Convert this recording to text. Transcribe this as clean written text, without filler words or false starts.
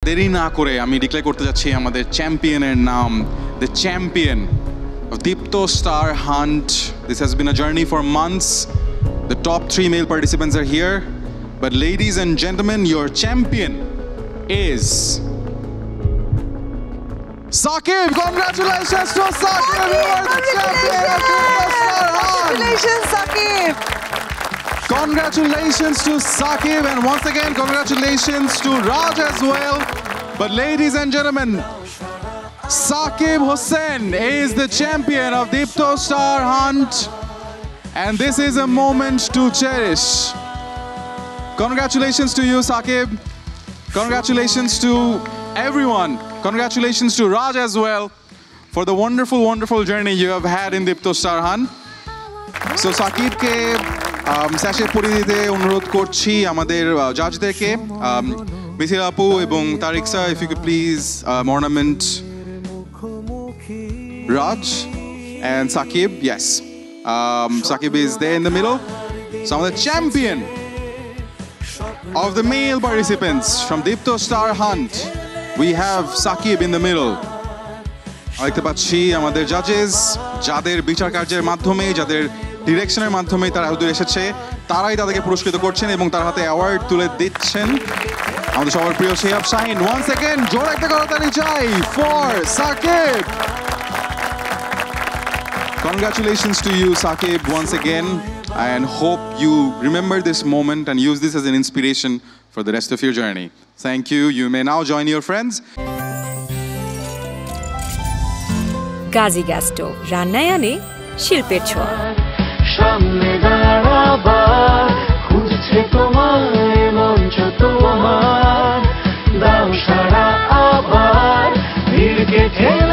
দেরি না করে আমি ডিক্লেয়ার করতে যাচ্ছি আমাদের চ্যাম্পিয়নের নাম, the champion of Deepto Star Hunt. This has been a journey for months. The top 3 male participants are here. But ladies and gentlemen, your champion is Saqib. Congratulations to Saqib. You are the champion of Deepto Star Hunt. Congratulations, Saqib. Congratulations to Saqib, and once again, congratulations to Raj as well. But ladies and gentlemen, Saqib Hussain is the champion of Deepto Star Hunt, and this is a moment to cherish. Congratulations to you, Saqib. Congratulations to everyone. Congratulations to Raj as well for the wonderful, wonderful journey you have had in Deepto Star Hunt. So Saqib ke স্যাশে পরিয়ে দিতে অনুরোধ করছি আমাদের জাজদেরকে, মিথিলা আপু এবং Tariq sir, if you could please ornament Raj and Saqib. Yes, Saqib is there in the middle. So the champion of the male participants from Deepto Star Hunt, we have Saqib in the middle. দেখতে পাচ্ছি আমাদের জাজেস যাদের বিচার কার্যের মাধ্যমে, যাদের ডিরেকশনের মাধ্যমে তারা এতদূর এসেছে, তারাই তাদেরকে পুরস্কৃত করছেন এবং তার হাতে অ্যাওয়ার্ড তুলে দিচ্ছেন। আমাদের সবার প্রিয় শিহাব শাহিন, ওয়ান্স অ্যাগেন জোরে একটা করতালি চাই for Saqib. Congratulations to you, Saqib, once again, and hope you remember this moment and use this as an inspiration for the rest of your journey. Thank you. You may now join your friends. Gazi gas stove, রান্নায় আনে শিল্পের ছোঁয়া। সামনে দাঁড়াবার খুঁজছে তোমায় মঞ্চ তোমার, দাও সারা আবার ভিড়কে ঠেলে